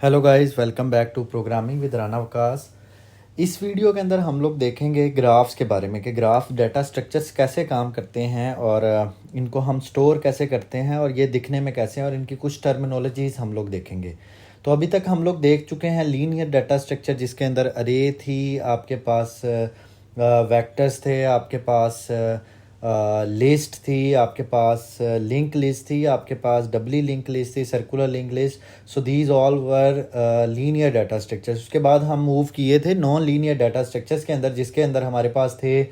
Hello guys, welcome back to programming with Rana Waqas. इस video के अंदर हम लोग देखेंगे ग्राफ्स के बारे में कि ग्राफ डाटा स्ट्रक्चर्स कैसे काम करते हैं और इनको हम स्टोर कैसे करते हैं और ये दिखने में कैसे हैं और इनकी कुछ टर्मिनोलॉजीज हम लोग देखेंगे। तो अभी तक हम लोग देख चुके हैं लीनियर डाटा स्ट्रक्चर, जिसके अंदर अरे थी, आपके पास वेक्टर्स थे, आपके पास लिस्ट थी, आपके पास लिंक लिस्ट थी, आपके पास डबली लिंक लिस्ट थी, circular link list. So these all were linear data structures. उसके बाद हम मूव किए थे नॉन लीनियर डाटा स्ट्रक्चर्स के अंदर, जिसके अंदर हमारे पास थे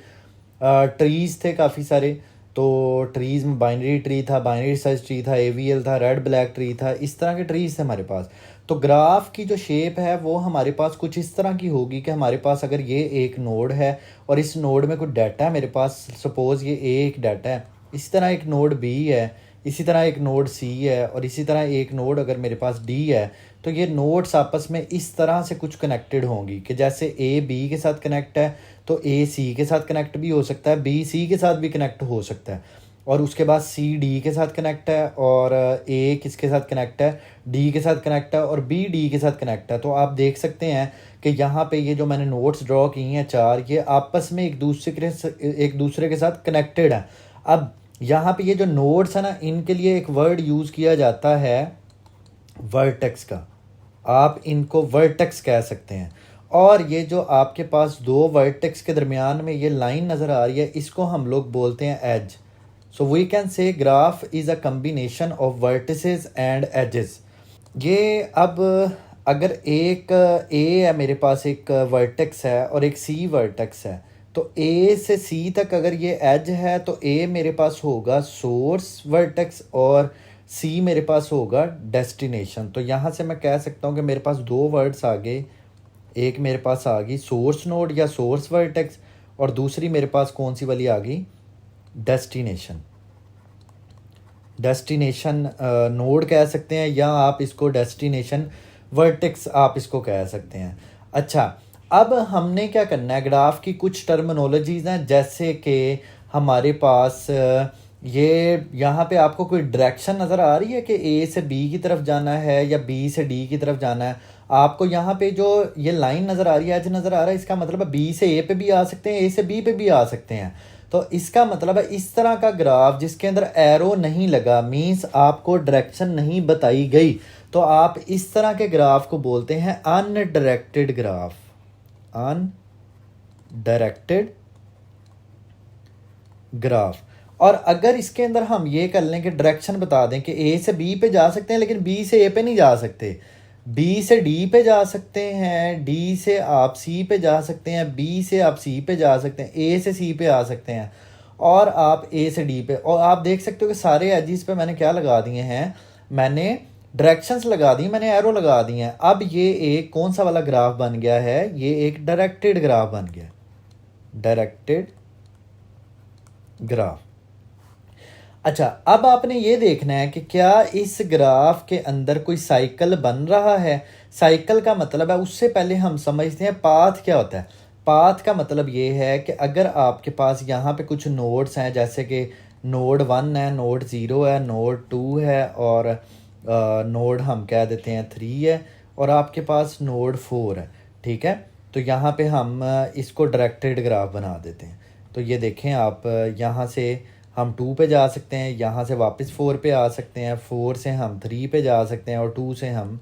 ट्रीज़ थे काफ़ी सारे। तो ट्रीज़ में बाइनरी ट्री था, बाइनरी सर्च ट्री था, एवीएल था, रेड ब्लैक ट्री था, इस तरह के ट्रीज़ थे हमारे पास। तो ग्राफ की जो शेप है वो हमारे पास कुछ इस तरह की होगी कि हमारे पास अगर ये एक नोड है और इस नोड में कुछ डाटा है मेरे पास, सपोज़ ये एक डाटा है, इसी तरह एक नोड बी है, इसी तरह एक नोड सी है और इसी तरह एक नोड अगर मेरे पास डी है, तो ये नोड्स आपस में इस तरह से कुछ कनेक्टेड होंगी कि जैसे ए बी के साथ कनेक्ट है तो ए सी के साथ कनेक्ट भी हो सकता है, बी सी के साथ भी कनेक्ट हो सकता है, और उसके बाद सी डी के साथ कनेक्ट है, और ए किसके साथ कनेक्ट है, डी के साथ कनेक्ट है, और बी डी के साथ कनेक्ट है। तो आप देख सकते हैं कि यहाँ पे ये जो मैंने नोट्स ड्रॉ की हैं चार, ये आपस में एक दूसरे के साथ कनेक्टेड है। अब यहाँ पे ये जो नोड्स है ना, इनके लिए एक वर्ड यूज़ किया जाता है वर्टेक्स का। आप इनको वर्टेक्स कह सकते हैं। और ये जो आपके पास दो वर्टेक्स के दरमियान में ये लाइन नज़र आ रही है, इसको हम लोग बोलते हैं edge. So we can say graph is a combination of vertices and edges. ये अब अगर एक ए है मेरे पास, एक वर्टेक्स है और एक सी वर्टेक्स है, तो ए से सी तक अगर ये एज है तो ए मेरे पास होगा सोर्स वर्टेक्स और सी मेरे पास होगा डेस्टिनेशन। तो यहाँ से मैं कह सकता हूँ कि मेरे पास दो वर्ड्स आ गए, एक मेरे पास आ गई सोर्स नोड या सोर्स वर्टेक्स, और दूसरी मेरे पास कौन सी वाली आ गई, डेस्टिनेशन। डेस्टिनेशन नोड कह सकते हैं या आप इसको डेस्टिनेशन वर्टेक्स आप इसको कह सकते हैं। अच्छा, अब हमने क्या करना है, ग्राफ की कुछ टर्मिनोलॉजीज हैं, जैसे कि हमारे पास ये यहाँ पे आपको कोई डायरेक्शन नज़र आ रही है कि ए से बी की तरफ जाना है या बी से डी की तरफ जाना है। आपको यहाँ पे जो ये लाइन नज़र आ रही है, एज नज़र आ रहा है, इसका मतलब है बी से ए पे भी आ सकते हैं, ए से बी पे भी आ सकते हैं। तो इसका मतलब है इस तरह का ग्राफ जिसके अंदर एरो नहीं लगा, मीन्स आपको डायरेक्शन नहीं बताई गई, तो आप इस तरह के ग्राफ को बोलते हैं अनडायरेक्टेड ग्राफ। Undirected graph. और अगर इसके अंदर हम ये कर लें कि डायरेक्शन बता दें कि ए से बी पे जा सकते हैं लेकिन बी से ए पे नहीं जा सकते, बी से डी पे जा सकते हैं, डी से आप सी पे जा सकते हैं, बी से आप सी पे जा सकते हैं, ए से सी पे आ सकते हैं, और आप ए से डी पे। और आप देख सकते हो कि सारे एजिस पे मैंने क्या लगा दिए हैं, मैंने डायरेक्शंस लगा दी, मैंने एरो लगा दिए हैं। अब ये एक कौन सा वाला ग्राफ बन गया है, ये एक डायरेक्टेड ग्राफ बन गया, डायरेक्टेड ग्राफ। अच्छा, अब आपने ये देखना है कि क्या इस ग्राफ के अंदर कोई साइकिल बन रहा है। साइकिल का मतलब है, उससे पहले हम समझते हैं पाथ क्या होता है। पाथ का मतलब ये है कि अगर आपके पास यहाँ पे कुछ नोड्स हैं, जैसे कि नोड 1 है, नोड 0 है, नोड 2 है, और नोड हम कह देते हैं 3 है, और आपके पास नोड 4 है, ठीक है। तो यहाँ पे हम इसको डायरेक्टेड ग्राफ बना देते हैं। तो ये देखें आप, यहाँ से हम 2 पे जा सकते हैं, यहाँ से वापस 4 पे आ सकते हैं, 4 से हम 3 पे जा सकते हैं, और 2 से हम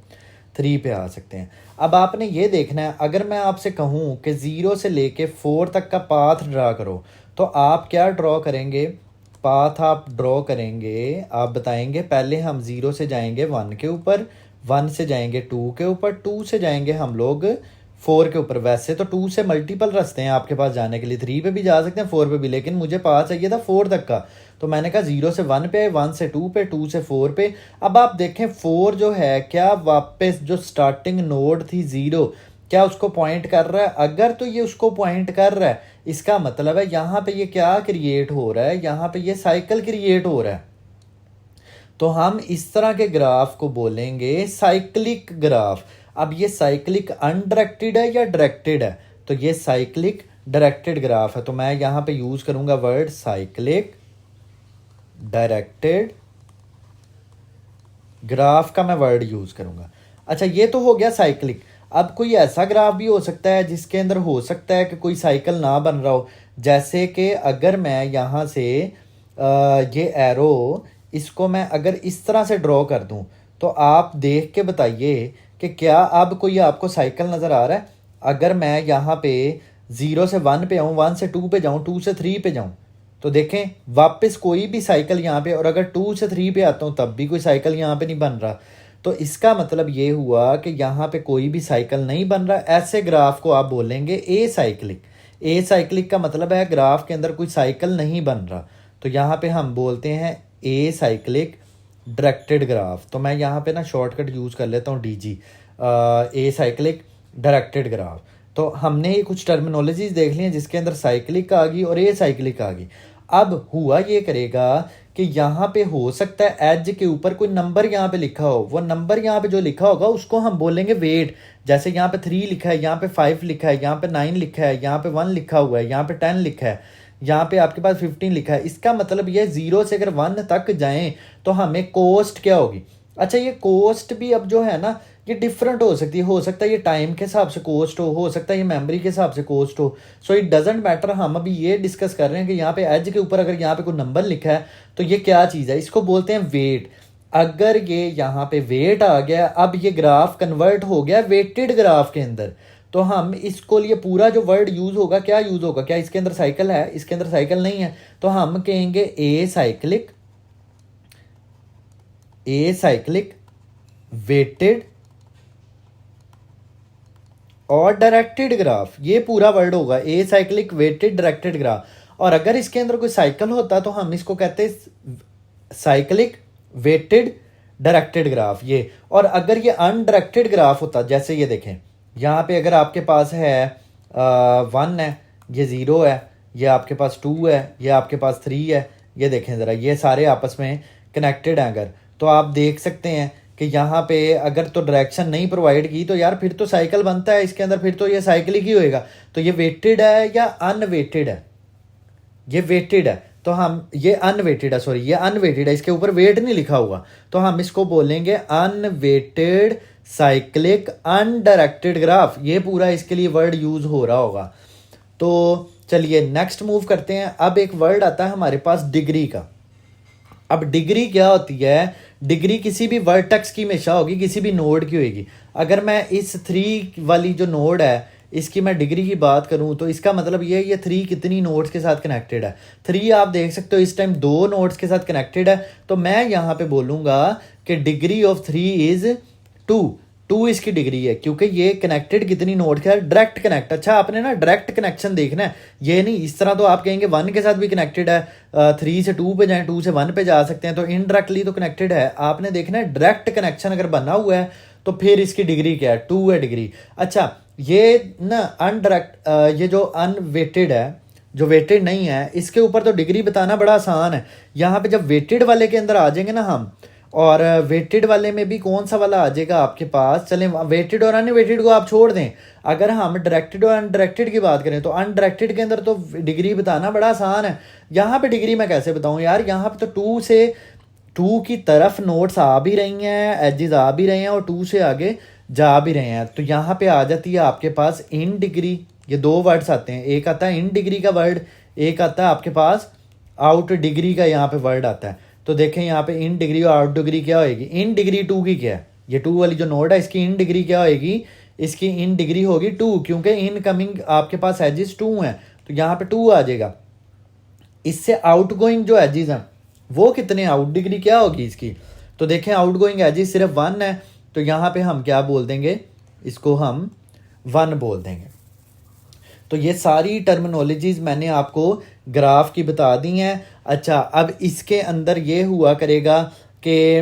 3 पे आ सकते हैं। अब आपने ये देखना है, अगर मैं आपसे कहूँ कि 0 से लेके 4 तक का पाथ ड्रा करो, तो आप क्या ड्रॉ करेंगे, पाथ आप ड्रॉ करेंगे, आप बताएंगे पहले हम 0 से जाएंगे 1 के ऊपर, 1 से जाएंगे 2 के ऊपर, 2 से जाएंगे हम लोग 4 के ऊपर। वैसे तो 2 से मल्टीपल रास्ते हैं आपके पास जाने के लिए, 3 पे भी जा सकते हैं, 4 पे भी, लेकिन मुझे पाथ चाहिए था 4 तक का, तो मैंने कहा 0 से 1 पे, 1 से 2 पे, 2 से 4 पे। अब आप देखें 4 जो है, क्या वापस जो स्टार्टिंग नोड थी 0, क्या उसको पॉइंट कर रहा है? अगर तो ये उसको पॉइंट कर रहा है, इसका मतलब है यहाँ पे ये क्या क्रिएट हो रहा है, यहाँ पे ये साइकिल क्रिएट हो रहा है। तो हम इस तरह के ग्राफ को बोलेंगे साइक्लिक ग्राफ। अब ये साइक्लिक अनडायरेक्टेड है या डायरेक्टेड है, तो ये साइक्लिक डायरेक्टेड ग्राफ है। तो मैं यहाँ पे यूज करूंगा वर्ड साइक्लिक डायरेक्टेड ग्राफ का मैं वर्ड यूज करूंगा। अच्छा, ये तो हो गया साइक्लिक। अब कोई ऐसा ग्राफ भी हो सकता है जिसके अंदर हो सकता है कि कोई साइकिल ना बन रहा हो। जैसे कि अगर मैं यहाँ से ये एरो, इसको मैं अगर इस तरह से ड्रॉ कर दूँ, तो आप देख के बताइए कि क्या अब कोई आपको साइकिल नज़र आ रहा है। अगर मैं यहाँ पे 0 से 1 पे आऊँ, 1 से 2 पे जाऊँ, 2 से 3 पे जाऊँ, तो देखें वापस कोई भी साइकिल यहाँ पे, और अगर 2 से 3 पे आता हूँ तब भी कोई साइकिल यहाँ पे नहीं बन रहा। तो इसका मतलब ये हुआ कि यहाँ पे कोई भी साइकिल नहीं बन रहा। ऐसे ग्राफ को आप बोलेंगे ए साइक्लिक। ए साइक्लिक का मतलब है ग्राफ के अंदर कोई साइकिल नहीं बन रहा। तो यहाँ पे हम बोलते हैं ए साइक्लिक डायरेक्टेड ग्राफ। तो मैं यहाँ पे ना शॉर्टकट यूज़ कर लेता हूँ DG, a cyclic directed graph. तो हमने ये कुछ टर्मिनोलॉजीज देख ली हैं जिसके अंदर साइक्लिक आ गई और ए साइक्लिक आ गई। अब हुआ ये करेगा कि यहाँ पे हो सकता है एज के ऊपर कोई नंबर यहाँ पे लिखा हो। वो नंबर यहाँ पे जो लिखा होगा उसको हम बोलेंगे वेट। जैसे यहाँ पे 3 लिखा है, यहाँ पे 5 लिखा है, यहाँ पे 9 लिखा है, यहाँ पे 1 लिखा हुआ है, यहाँ पे 10 लिखा है, यहाँ पे आपके पास 15 लिखा है। इसका मतलब ये 0 से अगर 1 तक जाएं तो हमें कोस्ट क्या होगी। अच्छा, ये कोस्ट भी अब जो है ना ये डिफरेंट हो सकती है। हो सकता है ये टाइम के हिसाब से कोस्ट हो सकता है ये मेमोरी के हिसाब से कोस्ट हो। So it doesn't matter. हम अभी ये डिस्कस कर रहे हैं कि यहाँ पे एज के ऊपर अगर यहाँ पे कोई नंबर लिखा है तो ये क्या चीज़ है, इसको बोलते हैं वेट। अगर ये यहाँ पे वेट आ गया, अब ये ग्राफ कन्वर्ट हो गया वेटेड ग्राफ के अंदर, तो हम इसको लिए पूरा जो वर्ड यूज होगा क्या यूज होगा, क्या इसके अंदर साइकिल है, इसके अंदर साइकिल नहीं है, तो हम कहेंगे acyclic, acyclic weighted और डायरेक्टेड ग्राफ। ये पूरा वर्ड होगा acyclic weighted directed graph. और अगर इसके अंदर कोई साइकिल होता तो हम इसको कहते हैं साइक्लिक वेटेड डायरेक्टेड ग्राफ ये। और अगर ये अनडायरेक्टेड ग्राफ होता, जैसे ये देखें यहाँ पे अगर आपके पास है 1 है, ये 0 है, ये आपके पास 2 है, ये आपके पास 3 है, ये देखें ज़रा ये सारे आपस में कनेक्टेड हैं अगर, तो आप देख सकते हैं कि यहाँ पे अगर तो डायरेक्शन नहीं प्रोवाइड की तो यार फिर तो साइकिल बनता है इसके अंदर, फिर तो ये साइकिल ही होएगा। तो ये वेटेड है या अनवेटेड है, ये वेटेड है। तो हम ये अनवेटेड है, सॉरी ये अनवेटेड है, इसके ऊपर वेट नहीं लिखा हुआ, तो हम इसको बोलेंगे अनवेटेड साइक्लिक अनडायरेक्टेड ग्राफ। ये पूरा इसके लिए वर्ड यूज हो रहा होगा। तो चलिए नेक्स्ट मूव करते हैं। अब एक वर्ड आता है हमारे पास डिग्री का। अब डिग्री क्या होती है, डिग्री किसी भी वर्टेक्स की हमेशा होगी, किसी भी नोड की होगी। अगर मैं इस 3 वाली जो नोड है इसकी मैं डिग्री की बात करूं तो इसका मतलब ये 3 कितनी नोड्स के साथ कनेक्टेड है। 3 आप देख सकते हो इस टाइम 2 नोड्स के साथ कनेक्टेड है। तो मैं यहाँ पे बोलूँगा कि डिग्री ऑफ 3 इज 2 इसकी डिग्री है, क्योंकि ये कनेक्टेड कितनी नोड के साथ, डायरेक्ट कनेक्ट। अच्छा, आपने ना डायरेक्ट कनेक्शन देखना है, ये नहीं इस तरह। तो आप कहेंगे 1 के साथ भी कनेक्टेड है, 3 से 2 पे जाएं, 2 से 1 पे जा सकते हैं, तो इनडायरेक्टली तो कनेक्टेड है। आपने देखना है डायरेक्ट कनेक्शन अगर बना हुआ है तो फिर इसकी डिग्री क्या है, 2 है डिग्री। अच्छा, ये ना अनडायरेक्ट, ये जो अनवेटेड है, जो वेटेड नहीं है, इसके ऊपर तो डिग्री बताना बड़ा आसान है। यहाँ पे जब वेटेड वाले के अंदर आ जाएंगे ना हम, और वेटेड वाले में भी कौन सा वाला आ जाएगा आपके पास, चलें वेटेड और अनवेटेड को आप छोड़ दें। अगर हम डायरेक्टेड और अनडायरेक्टेड की बात करें तो अनडायरेक्टेड के अंदर तो डिग्री बताना बड़ा आसान है। यहाँ पे डिग्री मैं कैसे बताऊँ यार, यहाँ पे तो 2 की तरफ नोट्स आ भी रही हैं, एजेस आ भी रहे हैं, और 2 से आगे जा भी रहे हैं। तो यहाँ पे आ जाती है आपके पास इन डिग्री। ये 2 वर्ड्स आते हैं, एक आता है इन डिग्री का वर्ड, एक आता है आपके पास आउट डिग्री का यहाँ पे वर्ड आता है। तो देखें यहाँ पे इन डिग्री और आउट डिग्री क्या होगी। इन डिग्री 2 की क्या है, ये 2 वाली जो नोड है इसकी इन डिग्री क्या होगी, इसकी इन डिग्री होगी 2, क्योंकि इनकमिंग आपके पास एजेस 2 हैं, तो यहाँ पे 2 आ जाएगा। इससे आउटगोइंग जो एजेस हैं वो कितने, आउट डिग्री क्या होगी इसकी। तो देखें आउटगोइंग एजेस सिर्फ 1 है, तो यहाँ पे हम क्या बोल देंगे, इसको हम 1 बोल देंगे। तो ये सारी टर्मिनोलॉजीज मैंने आपको ग्राफ की बता दी हैं। अच्छा, अब इसके अंदर ये हुआ करेगा कि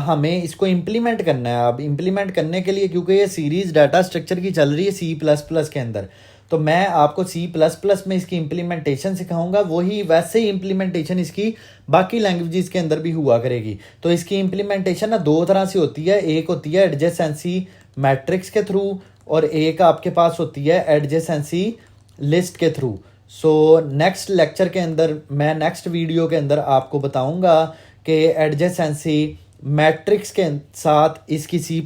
हमें इसको इम्प्लीमेंट करना है। अब इम्प्लीमेंट करने के लिए, क्योंकि ये सीरीज़ डाटा स्ट्रक्चर की चल रही है C++ के अंदर, तो मैं आपको C++ में इसकी इम्प्लीमेंटेशन सिखाऊंगा। वही वैसे ही इम्प्लीमेंटेशन इसकी बाकी लैंग्वेजेस के अंदर भी हुआ करेगी। तो इसकी इम्प्लीमेंटेशन ना 2 तरह से होती है, एक होती है एडजेसेंसी मैट्रिक्स के थ्रू, और एक आपके पास होती है एडजेसेंसी लिस्ट के थ्रू। सो नेक्स्ट लेक्चर के अंदर, मैं नेक्स्ट वीडियो के अंदर आपको बताऊंगा कि एडजेसेंसी मैट्रिक्स के साथ इसकी C++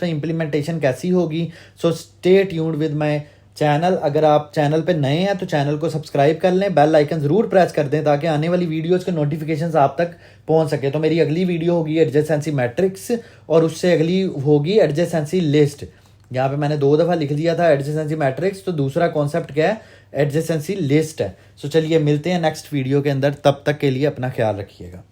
में इम्प्लीमेंटेशन कैसी होगी। So stay tuned with my channel. अगर आप चैनल पे नए हैं तो चैनल को सब्सक्राइब कर लें, बेल आइकन ज़रूर प्रेस कर दें ताकि आने वाली वीडियोस के नोटिफिकेशंस आप तक पहुंच सके। तो मेरी अगली वीडियो होगी एडजेसेंसी मैट्रिक्स और उससे अगली होगी एडजेसेंसी लिस्ट। यहाँ पे मैंने 2 दफ़ा लिख दिया था एडजेसेंसी मैट्रिक्स, तो दूसरा कॉन्सेप्ट क्या है, एडजेसेंसी लिस्ट है। सो चलिए मिलते हैं नेक्स्ट वीडियो के अंदर, तब तक के लिए अपना ख्याल रखिएगा।